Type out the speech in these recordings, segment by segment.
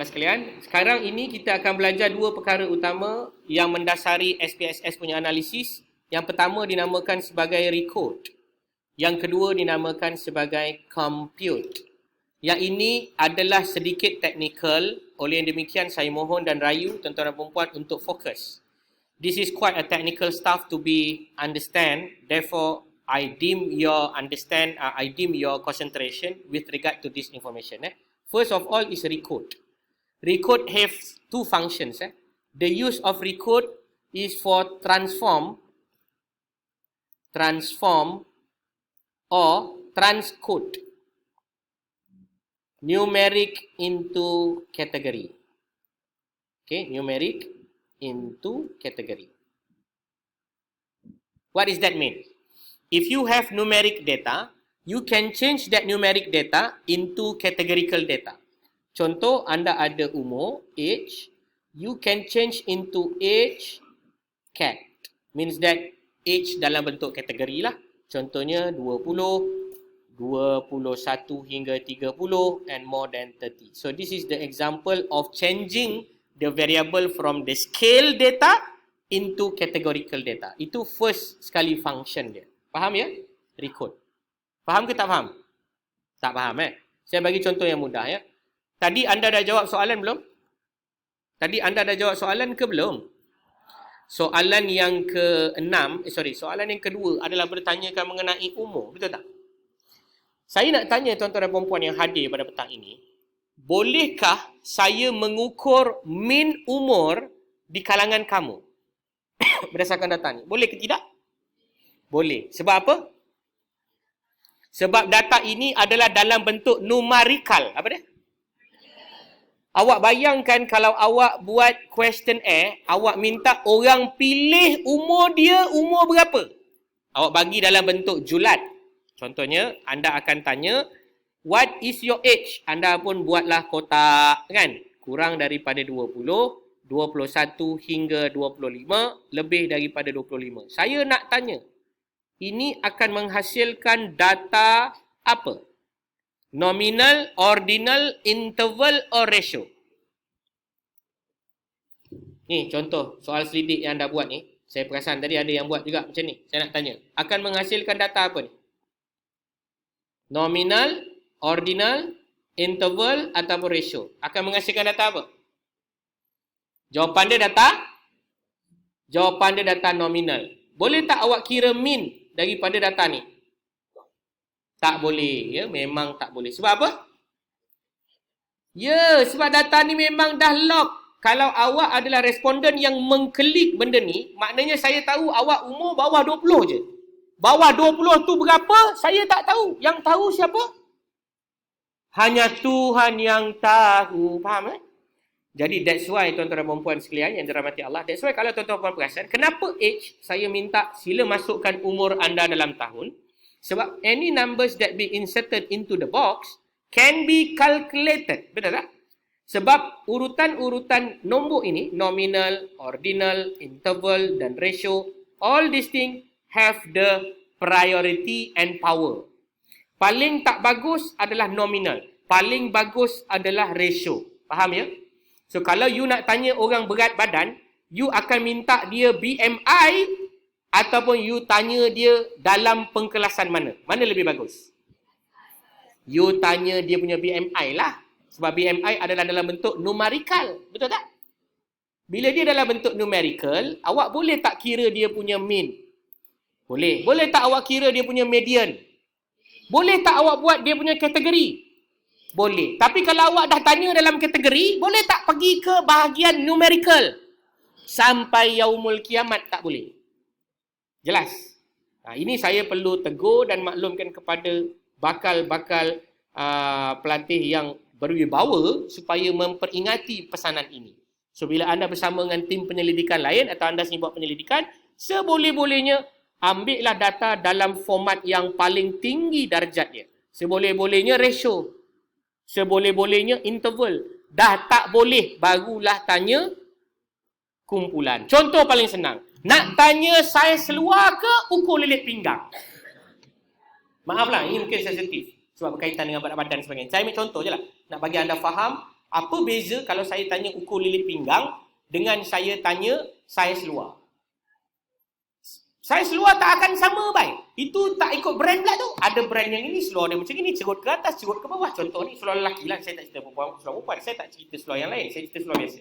anak-anak sekalian, sekarang ini kita akan belajar dua perkara utama yang mendasari SPSS punya analisis. Yang pertama dinamakan sebagai recode. Yang kedua dinamakan sebagai compute. Yang ini adalah sedikit teknikal, oleh yang demikian saya mohon dan rayu tuan-tuan dan puan untuk fokus. This is quite a technical stuff to be understand, therefore I deem your concentration with regard to this information. First of all is recode. Recode has two functions. The use of recode is for transform or transcode numeric into category. Okay, numeric into category. What does that mean? If you have numeric data, you can change that numeric data into categorical data. Contoh, anda ada umur, age, you can change into age cat. Means that age dalam bentuk kategori lah. Contohnya 20, 21 hingga 30 and more than 30. So this is the example of changing the variable from the scale data into categorical data. Itu first sekali function dia. Faham ya? Recode. Faham ke tak faham? Tak faham Saya bagi contoh yang mudah ya. Tadi anda dah jawab soalan belum? Tadi anda dah jawab soalan ke belum? Soalan yang soalan yang kedua adalah bertanyakan mengenai umur. Betul tak? Saya nak tanya tuan-tuan dan puan-puan yang hadir pada petang ini, bolehkah saya mengukur min umur di kalangan kamu? Berdasarkan data ni. Boleh ke tidak? Boleh. Sebab apa? Sebab data ini adalah dalam bentuk numerikal. Apa dia? Awak bayangkan kalau awak buat questionnaire, awak minta orang pilih umur dia umur berapa? Awak bagi dalam bentuk julat. Contohnya, anda akan tanya, what is your age? Anda pun buatlah kotak, kan? Kurang daripada 20, 21 hingga 25, lebih daripada 25. Saya nak tanya, ini akan menghasilkan data apa? Nominal, ordinal, interval or ratio? Ni contoh soal selidik yang anda buat ni. Saya perasan tadi ada yang buat juga macam ni. Saya nak tanya, akan menghasilkan data apa ni? Nominal, ordinal, interval ataupun ratio. Akan menghasilkan data apa? Jawapan dia data nominal. Boleh tak awak kira min daripada data ni? Tak boleh. Ya, memang tak boleh. Sebab apa? Ya, sebab data ni memang dah lock. Kalau awak adalah responden yang mengklik benda ni, maknanya saya tahu awak umur bawah 20 je. Bawah 20 tu berapa? Saya tak tahu. Yang tahu siapa? Hanya Tuhan yang tahu. Faham Jadi that's why tuan-tuan dan puan sekalian yang dirahmati Allah. That's why kalau tuan-tuan dan puan perasan, kenapa age saya minta sila masukkan umur anda dalam tahun? Sebab any numbers that be inserted into the box can be calculated. Betul tak? Sebab urutan-urutan nombor ini, nominal, ordinal, interval dan ratio, all these things have the priority and power. Paling tak bagus adalah nominal. Paling bagus adalah ratio. Faham ya? So kalau you nak tanya orang berat badan, you akan minta dia BMI ataupun you tanya dia dalam pengkelasan mana? Mana lebih bagus? You tanya dia punya BMI lah. Sebab BMI adalah dalam bentuk numerikal. Betul tak? Bila dia dalam bentuk numerical, awak boleh tak kira dia punya mean? Boleh. Boleh tak awak kira dia punya median? Boleh tak awak buat dia punya kategori? Boleh. Tapi kalau awak dah tanya dalam kategori, boleh tak pergi ke bahagian numerical? Sampai yaumul kiamat tak boleh. Jelas? Ini saya perlu tegur dan maklumkan kepada bakal-bakal pelatih yang berwibawa supaya memperingati pesanan ini. So, bila anda bersama dengan tim penyelidikan lain atau anda sendiri buat penyelidikan, seboleh-bolehnya ambillah data dalam format yang paling tinggi darjat dia. Seboleh-bolehnya ratio. Seboleh-bolehnya interval. Dah tak boleh, barulah tanya kumpulan. Contoh paling senang. Nak tanya saiz seluar ke ukur lilit pinggang? Maaflah, ini mungkin sensitif. Sebab berkaitan dengan berat badan dan sebagainya. Saya ambil contoh je lah. Nak bagi anda faham Apa beza kalau saya tanya ukur lilit pinggang dengan saya tanya saiz luar? Saiz luar tak akan sama baik. Itu tak ikut brand pula tu. Ada brand yang ini seluar dia macam ni, cerut ke atas, cerut ke bawah. Contoh ni seluar lelaki lah. Saya tak cerita perempuan. Saya tak cerita seluar yang lain. Saya cerita seluar biasa.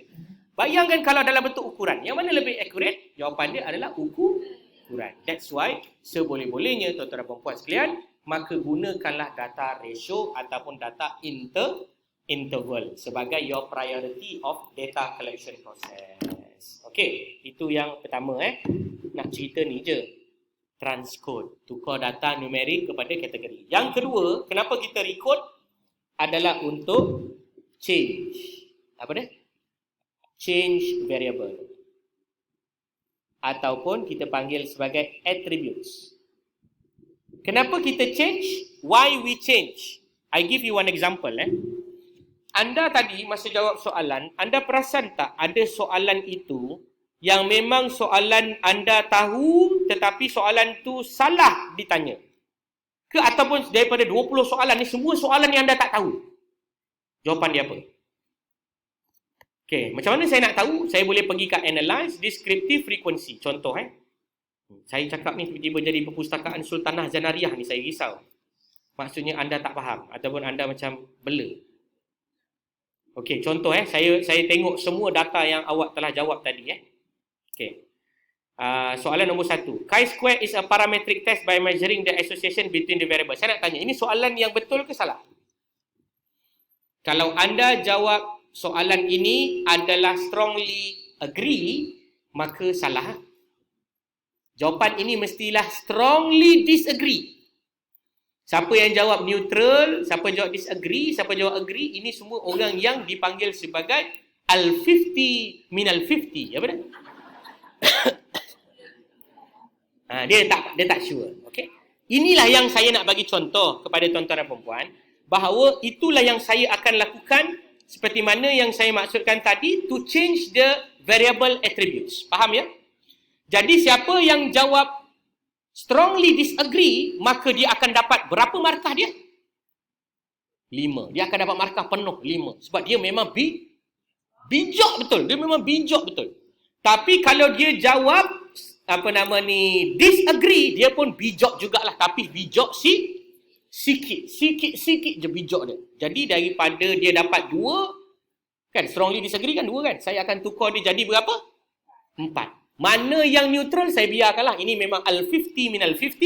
Bayangkan kalau dalam bentuk ukuran. Yang mana lebih akurat? Jawapan dia adalah ukuran. That's why seboleh-bolehnya tuan-tuan dan perempuan sekalian, maka gunakanlah data ratio ataupun data interval sebagai your priority of data collection process. Okey, itu yang pertama Nak cerita ni je. Transcode, tukar data numerik kepada kategori. Yang kedua, kenapa kita record adalah untuk change. Apa dia? Change variable. Ataupun kita panggil sebagai attributes. Kenapa kita change? Why we change? I give you one example. Anda tadi masa jawab soalan, anda perasan tak ada soalan itu yang memang soalan anda tahu tetapi soalan tu salah ditanya? Ke ataupun daripada 20 soalan ni semua soalan yang anda tak tahu? Jawapan dia apa? Okey, macam mana saya nak tahu? Saya boleh pergi kat analyze descriptive frequency. Contoh saya cakap ni tiba-tiba jadi perpustakaan Sultanah Zanariah ni, saya risau. Maksudnya anda tak faham ataupun anda macam bela. Okey, contoh saya tengok semua data yang awak telah jawab tadi Okey. Soalan nombor 1. Chi-square is a parametric test by measuring the association between the variables. Saya nak tanya, ini soalan yang betul ke salah? Kalau anda jawab soalan ini adalah strongly agree, maka salah. Jawapan ini mestilah strongly disagree. Siapa yang jawab neutral, siapa jawab disagree, siapa jawab agree, ini semua orang yang dipanggil sebagai al-50 min al-50. Apa dia? Dia tak sure. Okay? Inilah yang saya nak bagi contoh kepada tuan-tuan dan puan-puan, bahawa itulah yang saya akan lakukan seperti mana yang saya maksudkan tadi, to change the variable attributes. Faham ya? Jadi siapa yang jawab strongly disagree, maka dia akan dapat berapa markah dia? 5. Dia akan dapat markah penuh 5. Sebab dia memang bijak betul. Dia memang bijak betul. Tapi kalau dia jawab disagree, dia pun bijak jugalah, tapi bijak sikit je bijak dia. Jadi daripada dia dapat 2, kan strongly disagree kan 2 kan, saya akan tukar dia jadi berapa? 4. Mana yang neutral saya biarkanlah. Ini memang al-50 min al-50.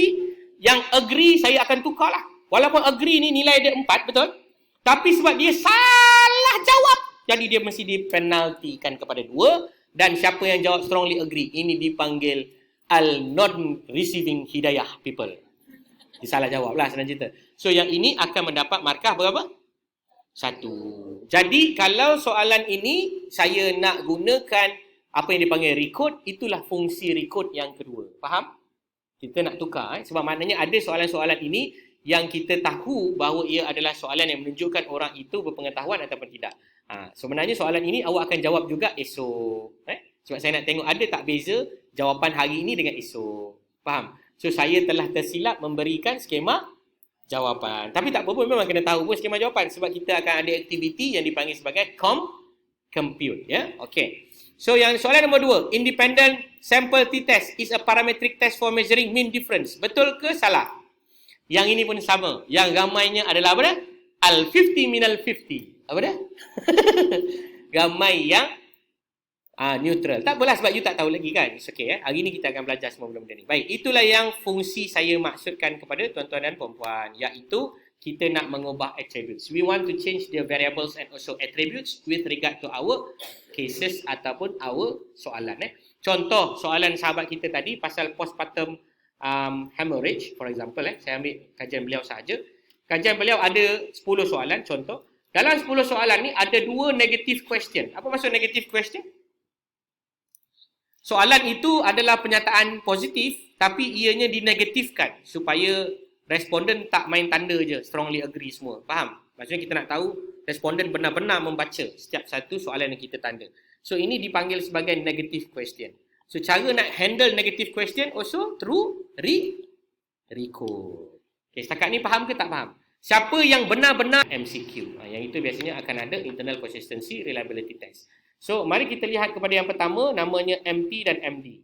Yang agree saya akan tukarlah. Walaupun agree ni nilai dia 4, betul? Tapi sebab dia salah jawab, jadi dia mesti dipenaltikan kepada 2. Dan siapa yang jawab strongly agree, ini dipanggil al-non-receiving hidayah people. Dia salah jawab lah senang cerita. So yang ini akan mendapat markah berapa? 1. Jadi kalau soalan ini saya nak gunakan apa yang dipanggil record, itulah fungsi record yang kedua. Faham? Kita nak tukar. Sebab maknanya ada soalan-soalan ini yang kita tahu bahawa ia adalah soalan yang menunjukkan orang itu berpengetahuan ataupun tidak. Sebenarnya soalan ini awak akan jawab juga esok. Sebab saya nak tengok ada tak beza jawapan hari ini dengan esok. Faham? So saya telah tersilap memberikan skema jawapan. Tapi tak apa pun, memang kena tahu pun skema jawapan. Sebab kita akan ada aktiviti yang dipanggil sebagai compute. Okay. So yang soalan nombor 2, independent sample t-test is a parametric test for measuring mean difference. Betul ke salah? Yang ini pun sama. Yang ramainya adalah apa dah? Al-50 min al-50. Apa dah? Ramai yang neutral. Tak apalah sebab you tak tahu lagi kan. It's okay. Hari ni kita akan belajar semua benda-benda ni. Baik, itulah yang fungsi saya maksudkan kepada tuan-tuan dan puan-puan. Iaitu kita nak mengubah attributes. We want to change the variables and also attributes with regard to our cases ataupun our soalan. Contoh soalan sahabat kita tadi pasal postpartum hemorrhage, for example. Saya ambil kajian beliau sahaja. Kajian beliau ada 10 soalan, contoh. Dalam 10 soalan ni ada 2 negative question. Apa maksud negative question? Soalan itu adalah penyataan positif, tapi ianya dinegatifkan supaya responden tak main tanda je, strongly agree semua. Faham? Maksudnya kita nak tahu responden benar-benar membaca setiap satu soalan yang kita tanda. So ini dipanggil sebagai negative question. So cara nak handle negative question also through record. Okay, setakat ni faham ke tak faham? Siapa yang benar-benar MCQ. Yang itu biasanya akan ada internal consistency reliability test. So, mari kita lihat kepada yang pertama, namanya MT dan MD.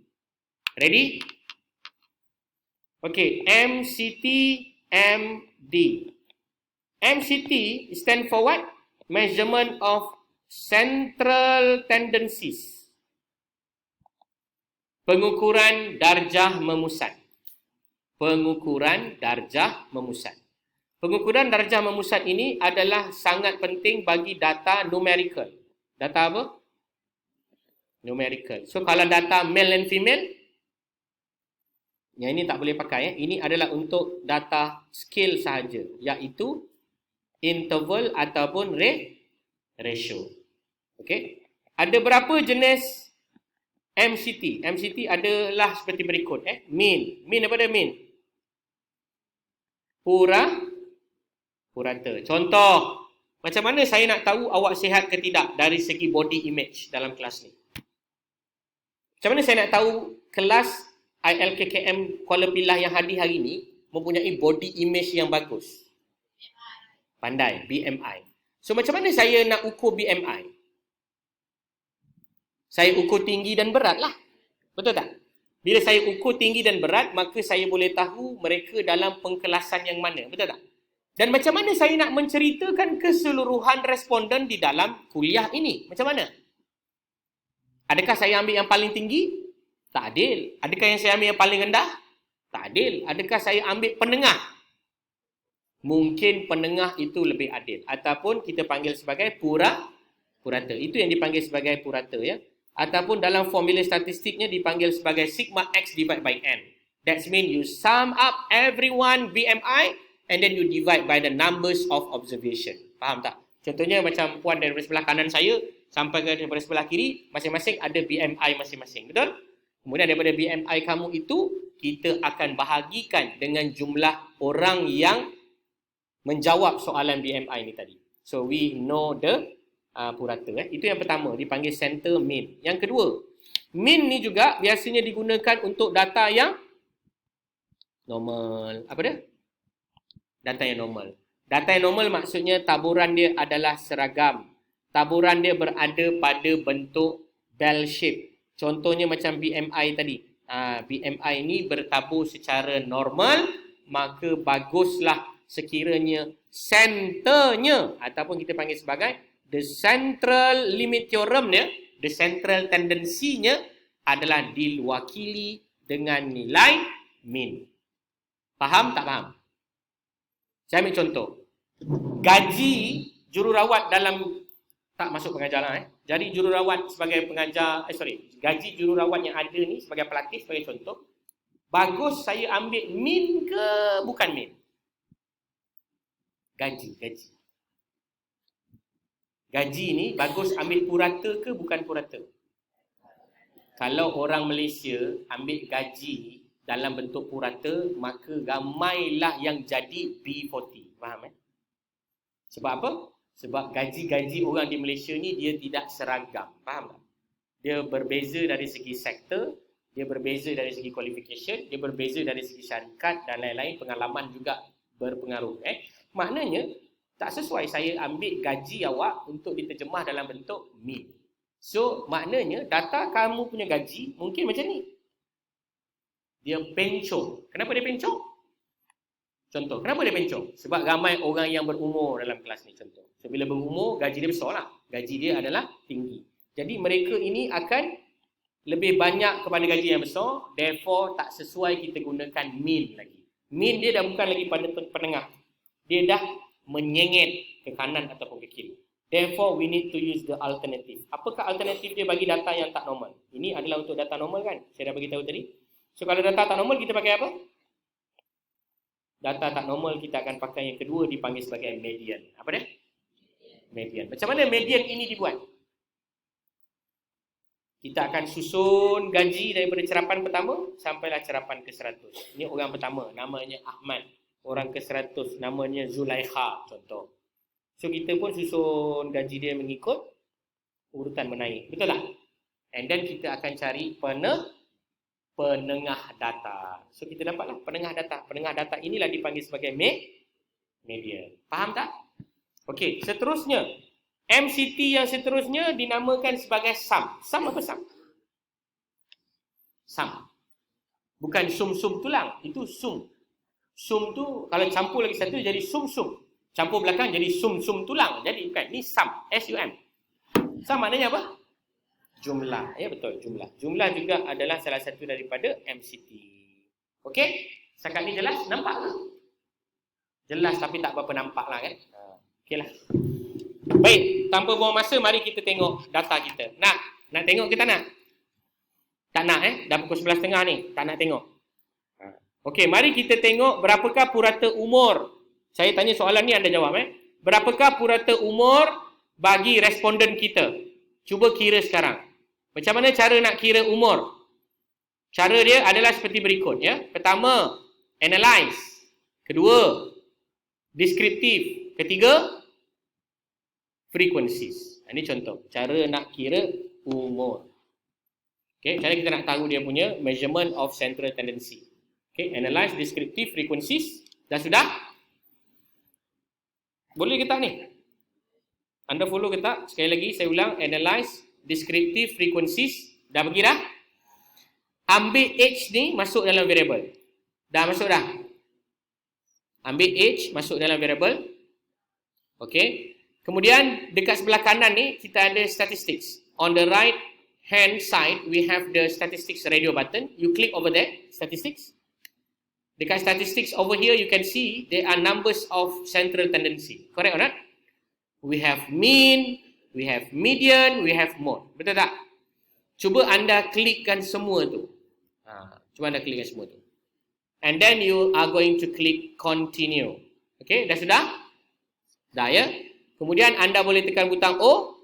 Ready? Okay, MCT, MD. MCT stand for what? Measurement of central tendencies. Pengukuran darjah memusat. Pengukuran darjah memusat. Pengukuran darjah memusat ini adalah sangat penting bagi data numerical. Data apa? Numerical. So, kalau data male and female, yang ini tak boleh pakai. Ini adalah untuk data scale sahaja, iaitu interval ataupun ratio. Okey. Ada berapa jenis MCT? MCT adalah seperti berikut. Mean. Mean apa dia mean? Purata. Contoh, macam mana saya nak tahu awak sihat ke tidak dari segi body image dalam kelas ni? Macam mana saya nak tahu kelas ILKKM Kuala Pilah yang hadir hari ni mempunyai body image yang bagus? Pandai, BMI. So, macam mana saya nak ukur BMI? Saya ukur tinggi dan berat lah. Betul tak? Bila saya ukur tinggi dan berat, maka saya boleh tahu mereka dalam pengkelasan yang mana. Betul tak? Dan macam mana saya nak menceritakan keseluruhan responden di dalam kuliah ini? Macam mana? Adakah saya ambil yang paling tinggi? Tak adil. Adakah yang saya ambil yang paling rendah? Tak adil. Adakah saya ambil penengah? Mungkin penengah itu lebih adil. Ataupun kita panggil sebagai purata. Itu yang dipanggil sebagai purata, ya. Ataupun dalam formula statistiknya dipanggil sebagai sigma X divided by N. That means you sum up everyone BMI and then you divide by the numbers of observation. Faham tak? Contohnya macam puan daripada sebelah kanan saya sampai ke daripada sebelah kiri, masing-masing ada BMI masing-masing. Betul? Kemudian daripada BMI kamu itu, kita akan bahagikan dengan jumlah orang yang menjawab soalan BMI ni tadi. So, we know the purata. Itu yang pertama, dipanggil center mean. Yang kedua, mean ni juga biasanya digunakan untuk data yang normal. Apa dia? Data yang normal. Data yang normal maksudnya taburan dia adalah seragam. Taburan dia berada pada bentuk bell shape. Contohnya macam BMI tadi. BMI ni bertabur secara normal, maka baguslah sekiranya centernya ataupun kita panggil sebagai the central limit theorem dia, the central tendency-nya adalah diwakili dengan nilai mean. Faham tak faham? Saya ambil contoh. Gaji jururawat dalam, tak masuk pengajar lah. Jadi jururawat sebagai pengajar, gaji jururawat yang ada ni sebagai pelatih, sebagai contoh. Bagus saya ambil mean ke bukan mean? Gaji. Gaji ni bagus ambil purata ke bukan purata? Kalau orang Malaysia ambil gaji dalam bentuk purata, maka ramailah yang jadi B40. Faham Sebab apa? Sebab gaji-gaji orang di Malaysia ni dia tidak seragam. Faham tak? Dia berbeza dari segi sektor, dia berbeza dari segi qualification, dia berbeza dari segi syarikat dan lain-lain, pengalaman juga berpengaruh. Maknanya, tak sesuai saya ambil gaji awak untuk diterjemah dalam bentuk mean. So, maknanya data kamu punya gaji mungkin macam ni. Dia pencong. Kenapa dia pencong? Contoh, kenapa dia pencong? Sebab ramai orang yang berumur dalam kelas ni, contoh. So, bila berumur, gaji dia besar lah. Gaji dia adalah tinggi. Jadi, mereka ini akan lebih banyak kepada gaji yang besar. Therefore, tak sesuai kita gunakan mean lagi. Mean dia dah bukan lagi pada penengah. Dia dah menyengit ke kanan ataupun ke kiri. Therefore, we need to use the alternative. Apakah alternatif dia bagi data yang tak normal? Ini adalah untuk data normal kan? Saya dah bagi tahu tadi. So, kalau data tak normal, kita pakai apa? Data tak normal, kita akan pakai yang kedua, dipanggil sebagai median. Apa dia? Median. Macam mana median ini dibuat? Kita akan susun gaji daripada cerapan pertama sampailah cerapan ke-100. Ini orang pertama, namanya Ahmad. Orang ke-100, namanya Zulaikha, contoh. So, kita pun susun gaji dia mengikut urutan menaik. Betul tak? And then kita akan cari penengah data. So, kita dapatlah penengah data. Penengah data inilah dipanggil sebagai median. Faham tak? Okey, seterusnya. MCT yang seterusnya dinamakan sebagai sum. Sum apa sum? Sum. Bukan sum-sum tulang. Itu sum. Sum tu kalau campur lagi satu jadi sum-sum. Campur belakang jadi sum-sum tulang. Jadi bukan. Ni sum. S-U-M. Sum maknanya apa? Jumlah. Ya betul, jumlah. Jumlah juga adalah salah satu daripada MCT. Okey? Setakat ni jelas? Nampak ke? Jelas tapi tak berapa nampak lah kan? Okeylah. Baik, tanpa buang masa, mari kita tengok data kita. Nak tengok ke tak nak? Tak nak dah pukul 11.30 ni. Tak nak tengok. Okey, mari kita tengok berapakah purata umur. Saya tanya soalan ni, anda jawab Berapakah purata umur bagi responden kita? Cuba kira sekarang. Macam mana cara nak kira umur? Cara dia adalah seperti berikut ya. Pertama, analyze. Kedua, deskriptif. Ketiga, frequencies. Ini contoh cara nak kira umur. Okey, cara kita nak tahu dia punya measurement of central tendency. Okey, analyze, descriptive, frequencies. Dah sudah? Boleh ke tak ni? Anda follow ke tak? Sekali lagi saya ulang, analyze, descriptive, frequencies. Dah pergi dah? Ambil age ni masuk dalam variable. Dah masuk dah? Ambil age masuk dalam variable. Okey. Kemudian dekat sebelah kanan ni kita ada statistics. On the right hand side we have the statistics radio button. You click over there, statistics. Dekat statistics over here you can see there are numbers of central tendency. Correct or not? We have mean, we have median, we have mode. Betul tak? Cuba anda klikkan semua tu. Cuba anda klikkan semua tu. And then you are going to click continue. Okay, dah sudah? Dah ya? Kemudian anda boleh tekan butang O.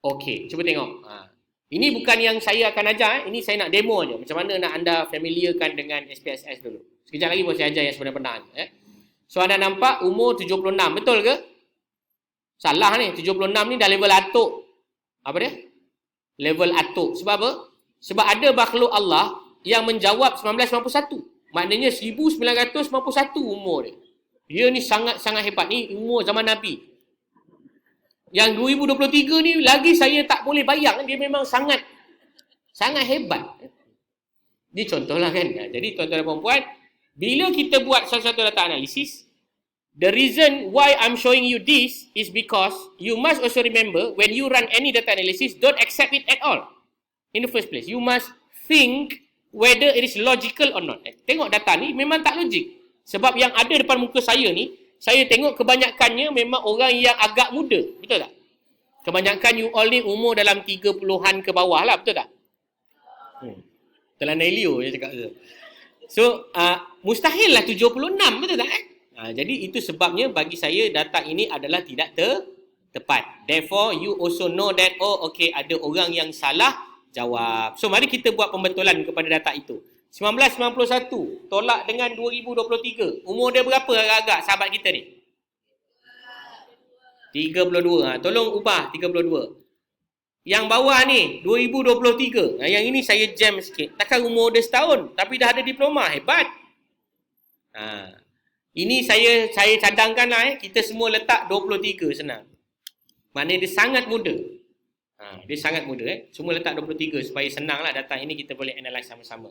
Okey, cuba tengok. Ini bukan yang saya akan ajar. Ini saya nak demo je. Macam mana nak anda familiarkan dengan SPSS dulu. Sekejap lagi boleh saya ajar yang sebenar-benarnya. So anda nampak umur 76. Betul ke? Salah ni. 76 ni dah level atuk. Apa dia? Level atuk. Sebab apa? Sebab ada makhluk Allah yang menjawab 1991. Maknanya 1991 umur dia. Dia ni sangat-sangat hebat. Ni umur zaman Nabi. Yang 2023 ni lagi saya tak boleh bayang. Dia memang sangat hebat. Ini contohlah kan. Jadi tuan-tuan dan puan-puan, bila kita buat satu-satu data analisis, the reason why I'm showing you this is because you must also remember when you run any data analysis, don't accept it at all. In the first place, you must think whether it is logical or not. Tengok data ni memang tak logik. Sebab yang ada depan muka saya ni, saya tengok kebanyakannya memang orang yang agak muda. Betul tak? Kebanyakan you all ni umur dalam 30-an ke bawah lah. Betul tak? Telah Nelio dia cakap tu. So, mustahil lah 76. Betul tak? Jadi itu sebabnya bagi saya data ini adalah tidak tepat. Therefore, you also know that, okay, ada orang yang salah jawab. So, mari kita buat pembetulan kepada data itu. 1991 tolak dengan 2023. Umur dia berapa agak-agak sahabat kita ni? 32. Tolong ubah 32. Yang bawah ni 2023. Yang ini saya jam sikit. Takkan umur dia setahun tapi dah ada diploma. Hebat. Ini saya cadangkanlah kita semua letak 23 senang. Maknanya dia sangat muda. Dia sangat muda Semua letak 23 supaya senanglah data ini kita boleh analyse sama-sama.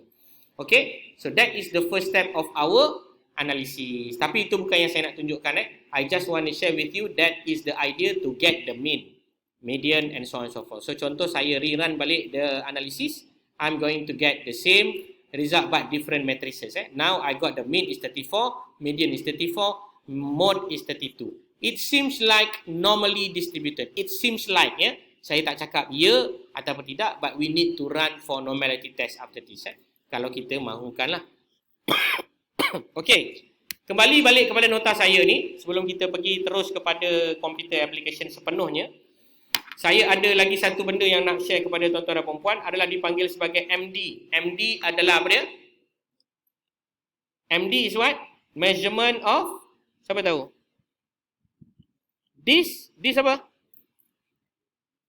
Okay, so that is the first step of our analysis. Tapi itu bukan yang saya nak tunjukkan. I just want to share with you that is the idea to get the mean, median and so on and so forth. So contoh saya rerun balik the analysis, I'm going to get the same result but different matrices. Now I got the mean is 34, median is 34, mode is 32. It seems like normally distributed. It seems like saya tak cakap ya ataupun tidak, but we need to run for normality test after this. Kalau kita mahukanlah. Okey. Kembali balik kepada nota saya ni. Sebelum kita pergi terus kepada computer application sepenuhnya. Saya ada lagi satu benda yang nak share kepada tuan-tuan dan puan-puan. Adalah dipanggil sebagai MD. MD adalah apa dia? MD is what? Measurement of... Siapa tahu? This apa?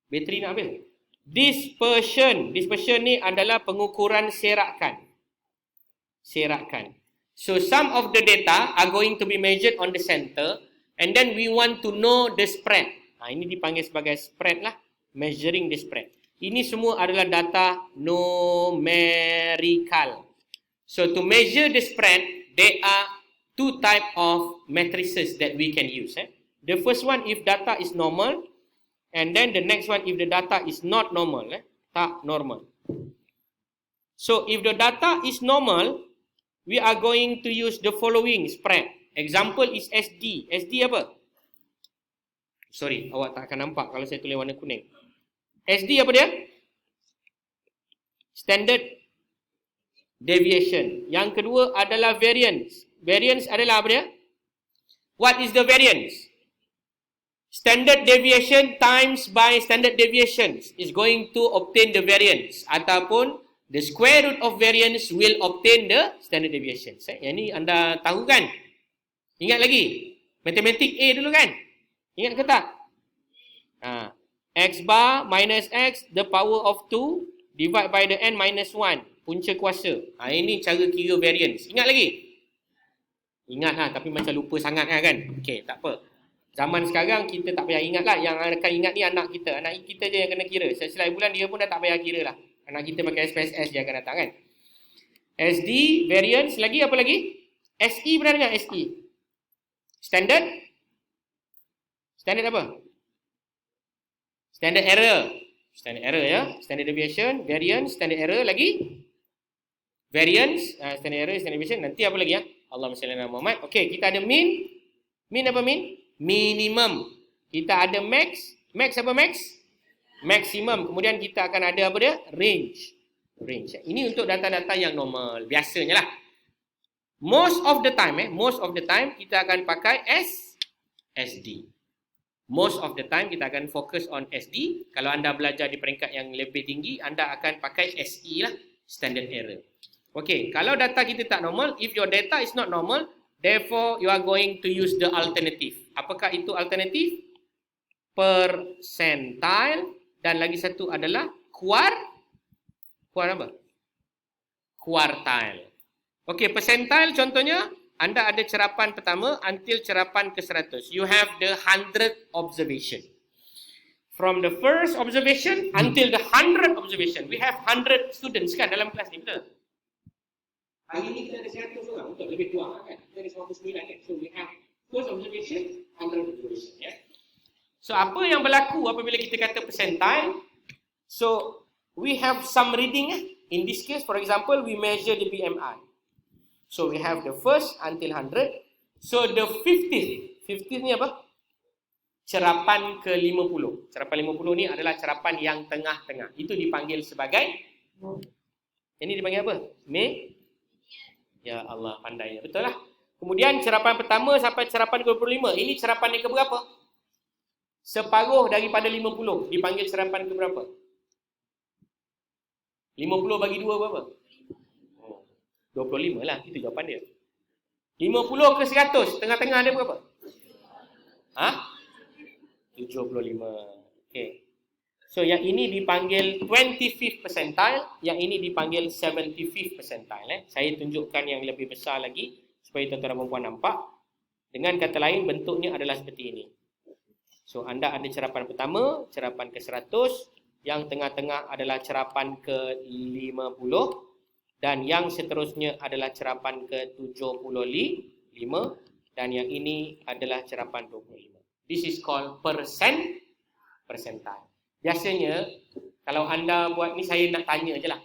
Bateri nak habis. Dispersion. Dispersion ni adalah pengukuran serakan. Serakan. So some of the data are going to be measured on the center and then we want to know the spread. Ini dipanggil sebagai spread lah. Measuring the spread. Ini semua adalah data numerical. So to measure the spread, there are two type of matrices that we can use. The first one if data is normal, and then the next one if the data is not normal. Tak normal. So if the data is normal, we are going to use the following spread. Example is SD. SD apa? Sorry, awak tak akan nampak kalau saya tulis warna kuning. SD apa dia? Standard deviation. Yang kedua adalah variance. Variance adalah apa dia? What is the variance? Standard deviation times by standard deviations is going to obtain the variance. Ataupun the square root of variance will obtain the standard deviation. Yang ni anda tahu kan? Ingat lagi? Matematik A dulu kan? Ingat ke tak? X bar minus X, the power of 2, divide by the N minus 1. Punca kuasa. Ini cara kira variance. Ingat lagi? Ingat lah, tapi macam lupa sangat kan? Okey, tak apa. Zaman sekarang kita tak payah ingat lah. Yang akan ingat ni anak kita. Anak kita je yang kena kira. Selai bulan dia pun dah tak payah kira lah. Anak kita pakai SPSS dia akan datang kan. SD, variance, lagi apa lagi? SE pernah dengar SE? Standard? Standard apa? Standard error. Standard error ya. Standard deviation, variance, standard error lagi? Variance, standard error, standard deviation. Nanti apa lagi ya? Allahumma salli ala Muhammad. Okey, kita ada mean. Mean apa mean? Minimum. Kita ada max. Max apa max? Maximum. Kemudian kita akan ada apa dia? Range. Range. Ini untuk data-data yang normal. Biasanya lah. Most of the time kita akan pakai SD. Most of the time kita akan fokus on SD. Kalau anda belajar di peringkat yang lebih tinggi, anda akan pakai SE lah. Standard error. Okay. Kalau data kita tak normal, if your data is not normal, therefore you are going to use the alternative. Apakah itu alternatif? Percentile. Dan lagi satu adalah quartile. Okey, percentile contohnya, anda ada cerapan pertama until cerapan ke 100. You have the 100 observation. From the first observation until the 100 observation. We have 100 students kan dalam kelas ni, betul? Hari ni kita ada 100 orang untuk lebih kurang kan. Kita ada 109 kan. So we have first observation, 100 observation. Yeah. So, apa yang berlaku apabila kita kata percentile? So, we have some reading. In this case, for example, we measure the BMI. So, we have the first until 100. So, the 50th. 50th ni apa? Cerapan ke 50. Cerapan 50 ni adalah cerapan yang tengah-tengah. Itu dipanggil sebagai? Ini dipanggil apa? Ya Allah, pandai. Betul lah. Kemudian, cerapan pertama sampai cerapan 25. Ini cerapan yang keberapa? Separuh daripada 50 dipanggil cerapan ke berapa? 50 bagi 2 berapa? 25 lah, itu jawapan dia. 50 ke 100, tengah-tengah dia berapa? 75. Okay. So yang ini dipanggil 25th percentile, yang ini dipanggil 75th percentile. Saya tunjukkan yang lebih besar lagi supaya tuan-tuan dan puan nampak. Dengan kata lain, bentuknya adalah seperti ini. So, anda ada cerapan pertama, cerapan ke 100, yang tengah-tengah adalah cerapan ke 50, dan yang seterusnya adalah cerapan ke 75, dan yang ini adalah cerapan 25. This is called percentile. Biasanya, kalau anda buat ni, saya nak tanya je lah.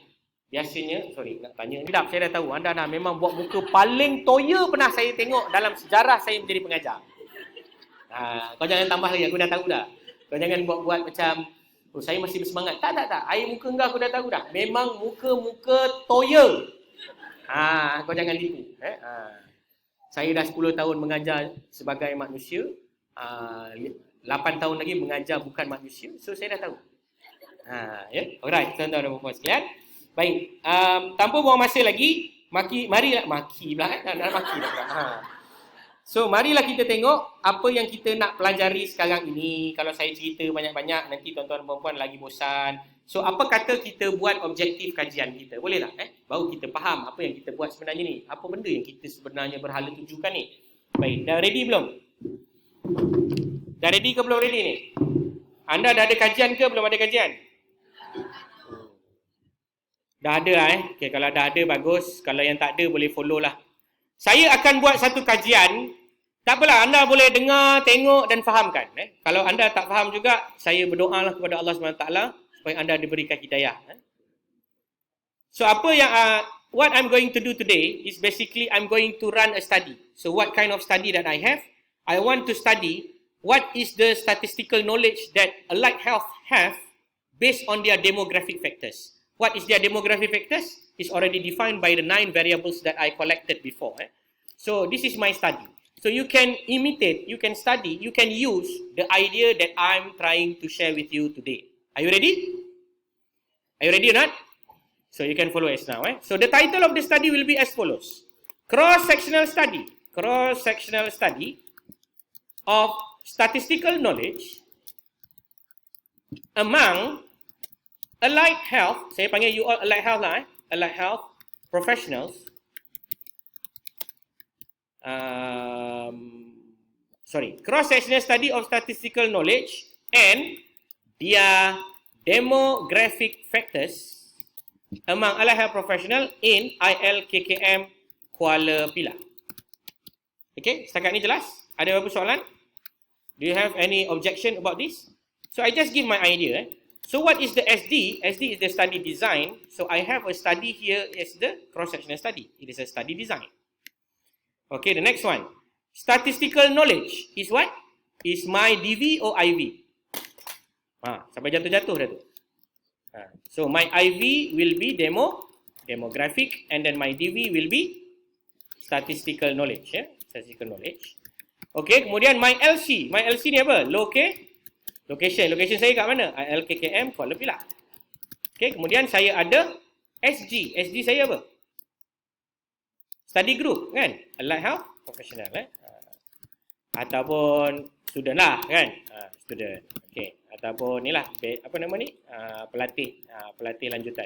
Biasanya, nak tanya. Tidak, saya dah tahu. Anda dah memang buat muka paling toya pernah saya tengok dalam sejarah saya menjadi pengajar. Kau jangan tambah lagi, aku dah tahu dah. Kau jangan buat-buat macam saya masih bersemangat. Tak. Air muka engkau aku dah tahu dah. Memang muka-muka toya. Kau jangan tipu. Saya dah 10 tahun mengajar sebagai manusia. 8 tahun lagi mengajar bukan manusia. So saya dah tahu. Alright, tuan-tuan dan puan-puan sekalian. Baik, tanpa buang masa lagi, marilah maki pula kan. Nak maki pula. So, marilah kita tengok apa yang kita nak pelajari sekarang ini. Kalau saya cerita banyak-banyak, nanti tuan-tuan dan puan-puan lagi bosan. So, apa kata kita buat objektif kajian kita? Boleh tak? Baru kita faham apa yang kita buat sebenarnya ni. Apa benda yang kita sebenarnya berhala tujukan ni. Baik, dah ready belum? Dah ready ke belum ready ni? Anda dah ada kajian ke belum ada kajian? Dah ada Okay, kalau dah ada bagus. Kalau yang tak ada boleh follow lah. Saya akan buat satu kajian. Tak apalah, anda boleh dengar, tengok dan fahamkan. Kalau anda tak faham juga, saya berdoalah kepada Allah SWT supaya anda diberikan hidayah. So apa yang what I'm going to do today is basically I'm going to run a study. So what kind of study that I have? I want to study what is the statistical knowledge that allied health have based on their demographic factors. What is their demographic factors? Is already defined by the 9 variables that I collected before. So this is my study. So you can imitate, you can study, you can use the idea that I'm trying to share with you today. Are you ready? Are you ready or not? So you can follow us now. So the title of the study will be as follows. Cross-sectional study. Cross-sectional study of statistical knowledge among allied health, saya panggil you all allied health lah, allied health professionals. Cross-sectional study of statistical knowledge and their demographic factors among allied health professional in ILKKM Kuala Pilah. Okay, setakat ni jelas? Ada apa soalan? Do you have any objection about this? So I just give my idea. So what is the SD? SD is the study design. So I have a study here as the cross-sectional study. It is a study design. Okay, the next one. Statistical knowledge is what? Is my DV or IV? Sampai jatuh-jatuh dah tu. So my IV will be demographic, and then my DV will be statistical knowledge. Statistical knowledge. Okay, kemudian my LC. My LC ni apa? Location. Location saya kat mana? ILKKM Kuala Pilah. Okay, kemudian saya ada SG. SG saya apa? Study group kan? Allied Health Professional ataupun student lah kan? Student. Okay. Ataupun ni lah, apa nama ni? Pelatih lanjutan.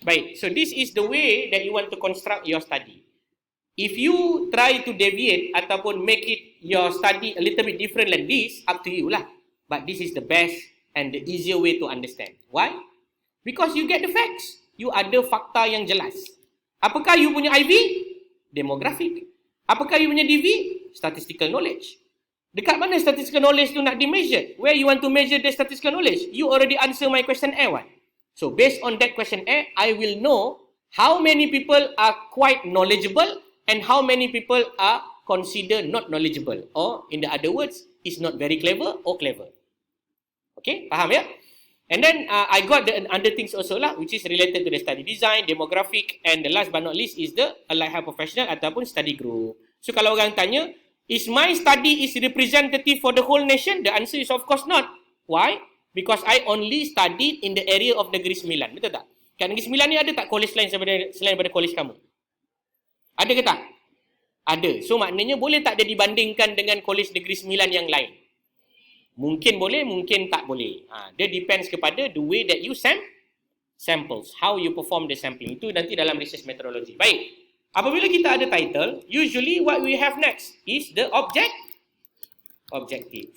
Baik, so this is the way that you want to construct your study. If you try to deviate ataupun make it your study a little bit different than this, up to you lah. But this is the best and the easier way to understand. Why? Because you get the facts. You ada fakta yang jelas. Apakah you punya IV? Demographic. Apakah you punya DV? Statistical knowledge. Dekat mana statistical knowledge tu nak di-measure? Where you want to measure the statistical knowledge? You already answer my questionnaire one. So based on that questionnaire, I will know how many people are quite knowledgeable and how many people are considered not knowledgeable. Or in the other words, is not very clever or clever. Okay, faham ya? And then I got the other things also lah, which is related to the study design, demographic, and the last but not least is the allied health professional ataupun study group. So kalau orang tanya, is my study is representative for the whole nation? The answer is of course not. Why? Because I only studied in the area of Negeri Sembilan. Betul tak? Kat Negeri Sembilan ni ada tak kolej lain selain daripada kolej kamu? Ada ke tak? Ada. So maknanya boleh tak dia dibandingkan dengan kolej Negeri Sembilan yang lain? Mungkin boleh, mungkin tak boleh. Dia depends kepada the way that you samples. How you perform the sampling. Itu nanti dalam research methodology. Baik. Apabila kita ada title, usually what we have next is the objective.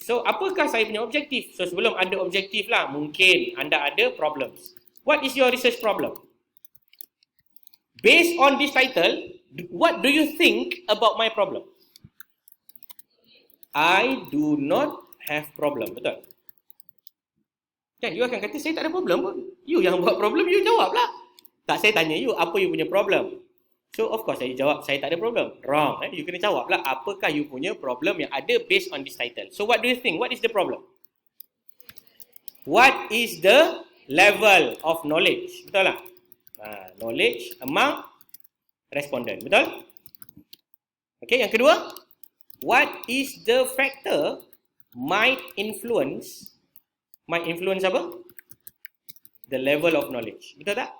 So, apakah saya punya objektif? So, sebelum ada objektif lah, mungkin anda ada problems. What is your research problem? Based on this title, what do you think about my problem? I do not have problem, betul? Kan, you akan kata, saya tak ada problem pun. You yang buat problem, you jawab lah. Tak, saya tanya you, apa you punya problem? So, of course, saya jawab, saya tak ada problem. Wrong. You kena jawab lah, apakah you punya problem yang ada based on this title. So, what do you think? What is the problem? What is the level of knowledge? Betul lah? Knowledge among respondent. Betul? Okay, yang kedua. What is the factor might influence apa? The level of knowledge. Betul tak?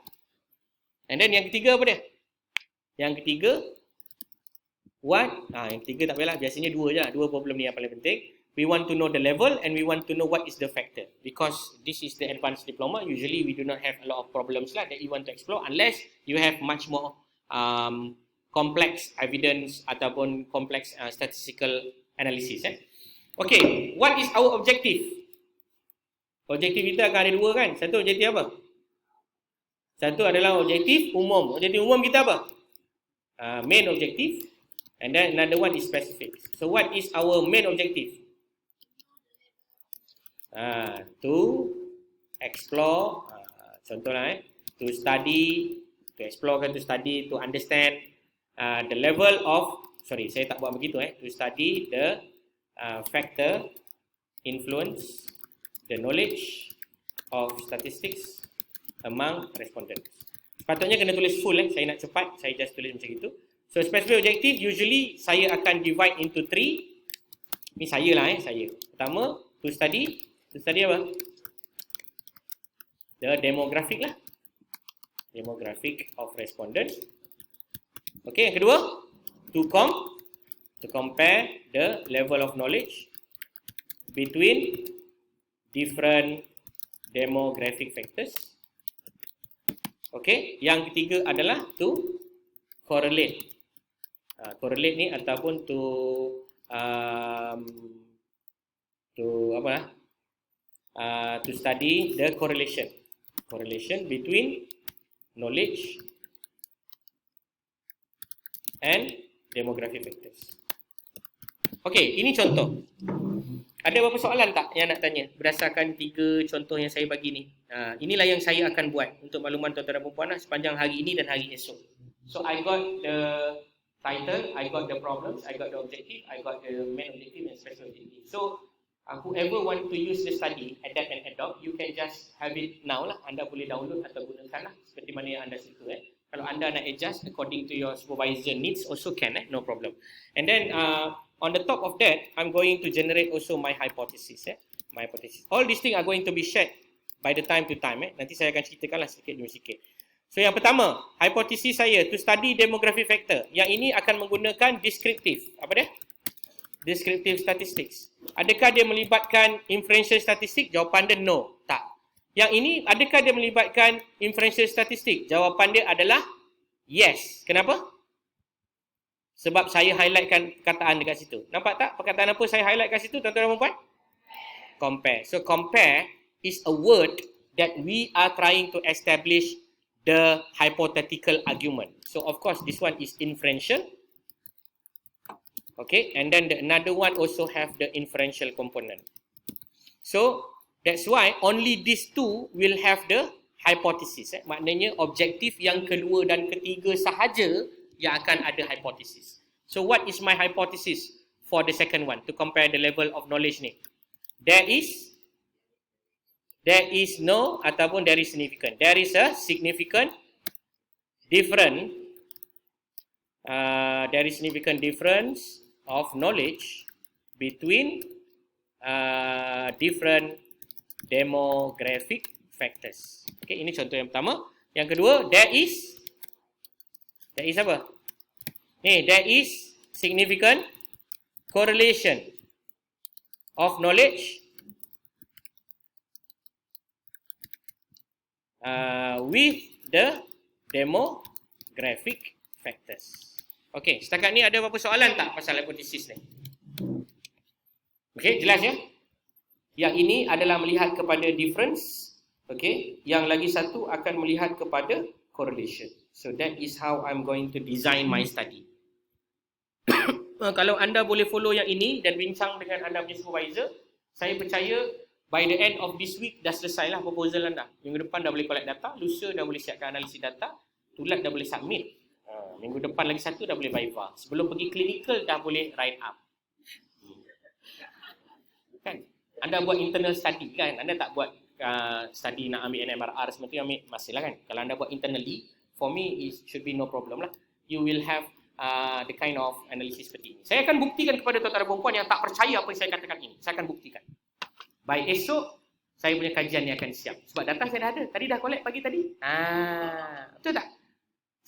And then yang ketiga apa dia? Yang ketiga, what? Yang ketiga tak payahlah. Biasanya dua je lah. Dua problem ni yang paling penting. we want to know the level and we want to know what is the factor. Because this is the advanced diploma, usually we do not have a lot of problems lah that you want to explore unless you have much more complex evidence ataupun complex statistical analysis. Okay, what is our objective? Objektif kita akan ada dua kan? Satu objektif apa? Satu adalah objektif umum. Objektif umum kita apa? Main objective. And then another one is specific. So what is our main objective? To explore. Contohlah to study. To explore kan, to study, to understand the level of, sorry saya tak buat begitu to study the factor, influence, the knowledge of statistics among respondents. Sepatutnya kena tulis full saya nak cepat, saya just tulis macam itu. So specific objective usually saya akan divide into 3. Ni saya lah saya. Pertama, to study apa? The demographic lah. Demographic of respondents. Okay, yang kedua, to compare the level of knowledge between different demographic factors. Okay, yang ketiga adalah to correlate. Correlate ni ataupun to study the correlation between knowledge and demographic factors. Okay, ini contoh. Ada beberapa soalan tak yang nak tanya berdasarkan 3 contoh yang saya bagi ni? Inilah yang saya akan buat untuk makluman tuan-tuan dan puan-puan sepanjang hari ini dan hari esok. So I got the title, I got the problems, I got the objective, I got the main objective and special objective. So whoever want to use the study, adapt and adopt, you can just have it now lah. Anda boleh download atau gunakan lah seperti mana yang anda suka. Kalau anda nak adjust according to your supervisor needs also can, no problem. And then on the top of that, I'm going to generate also my hypothesis. My hypothesis. All these things are going to be shared by the time to time. Nanti saya akan ceritakanlah sikit demi sikit. So yang pertama, hipotesis saya to study demographic factor. Yang ini akan menggunakan descriptive. Apa dia? Descriptive statistics. Adakah dia melibatkan inferential statistik? Jawapan dia no. Tak. Yang ini, adakah dia melibatkan inferential statistik? Jawapan dia adalah yes. Kenapa? Sebab saya highlightkan perkataan dekat situ. Nampak tak perkataan apa saya highlight kat situ, tuan-tuan dan puan-puan? Compare. So compare is a word that we are trying to establish the hypothetical argument. So of course this one is inferential. Okay, and then another one also have the inferential component. So that's why only these two will have the hypothesis. Maknanya objektif yang kedua dan ketiga sahaja yang akan ada hypothesis. So what is my hypothesis for the second one to compare the level of knowledge ni? There is no ataupun there is significant. There is a significant difference. There is significant difference of knowledge between different demographic factors. Okay, ini contoh yang pertama. Yang kedua, there is apa? There is significant correlation of knowledge with the demographic factors. Okey, setakat ni ada apa-apa soalan tak pasal hipotesis ni? Okey, jelas ya? Yang ini adalah melihat kepada difference. Okey, yang lagi satu akan melihat kepada correlation. So that is how I'm going to design my study. Kalau anda boleh follow yang ini dan bincang dengan anda punya supervisor, saya percaya by the end of this week dah selesailah proposal anda. Minggu depan dah boleh collect data, lusa dah boleh siapkan analisis data, tulat dah boleh submit. Minggu depan lagi satu dah boleh viva. Sebelum pergi clinical dah boleh write up. Kan? Anda buat internal study kan? Anda tak buat study nak ambil NMRR semua tu, ambil masih lah kan? Kalau anda buat internally, for me it should be no problem lah. You will have the kind of analysis seperti ini. Saya akan buktikan kepada tuan-tuan dan puan-puan yang tak percaya apa yang saya katakan ini. Saya akan buktikan. By esok, saya punya kajian ni akan siap. Sebab data saya dah ada. Tadi dah collect pagi tadi. Betul tak?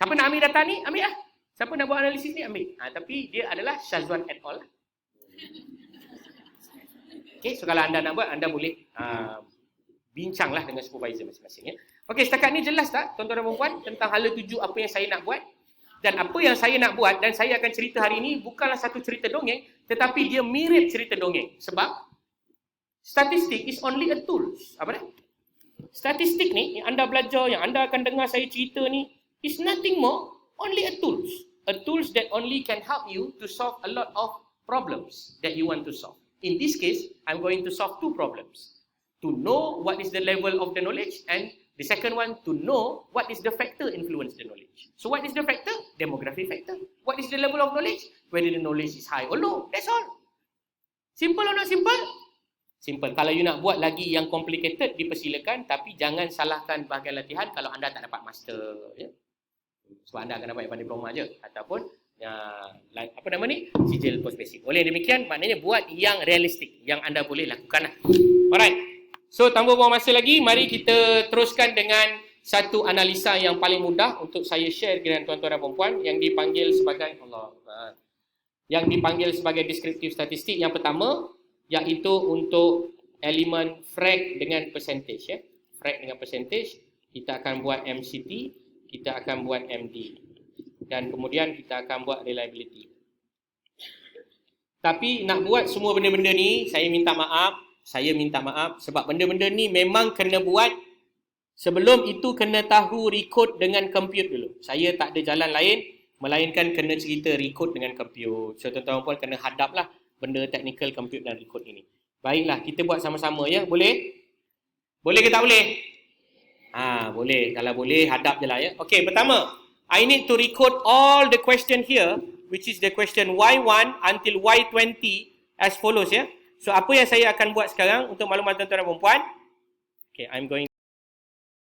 Siapa nak ambil data ni? Ambil lah. Siapa nak buat analisis ni? Ambil. Tapi dia adalah Syazwan et al. Okay, so kalau anda nak buat, anda boleh bincanglah dengan supervisor masing-masing. Ya. Okey, setakat ni jelas tak tuan-tuan dan puan tentang hala tuju apa yang saya nak buat? Dan apa yang saya nak buat dan saya akan cerita hari ini bukanlah satu cerita dongeng, tetapi dia mirip cerita dongeng. Sebab statistik is only a tool. Apa dia? Statistik ni yang anda belajar, yang anda akan dengar saya cerita ni is nothing more, only a tools. A tools that only can help you to solve a lot of problems that you want to solve. In this case, I'm going to solve two problems. To know what is the level of the knowledge, and the second one, to know what is the factor influence the knowledge. So what is the factor? Demographic factor. What is the level of knowledge? Whether the knowledge is high or low. That's all. Simple or not simple? Simple. Kalau you nak buat lagi yang complicated, dipersilakan. Tapi jangan salahkan bahagian latihan kalau anda tak dapat master. Ya? Sebab anda akan dapat daripada diploma je. Ataupun apa nama ni? Sijil post basic. Oleh demikian, maknanya buat yang realistik. Yang anda boleh lakukan. Alright. So, tanpa buang masa lagi, mari kita teruskan dengan satu analisa yang paling mudah untuk saya share dengan tuan-tuan dan puan-puan yang dipanggil sebagai deskriptif statistik. Yang pertama, iaitu untuk elemen frag dengan percentage. Ya. Frag dengan percentage, kita akan buat MCT, kita akan buat MD. Dan kemudian kita akan buat reliability. Tapi nak buat semua benda-benda ni, saya minta maaf sebab benda-benda ni memang kena buat. Sebelum itu kena tahu recode dengan compute dulu. Saya tak ada jalan lain melainkan kena cerita recode dengan compute. So tuan-tuan puan kena hadap lah benda technical compute dan recode ini. Baiklah, kita buat sama-sama ya. Boleh? Boleh ke tak boleh? Boleh. Kalau boleh hadap je lah ya. Okey, pertama, I need to record all the question here, which is the question Y1 until Y20 as follows ya. So, apa yang saya akan buat sekarang untuk maklumat tuan-tuan dan puan-puan? Okay, I'm going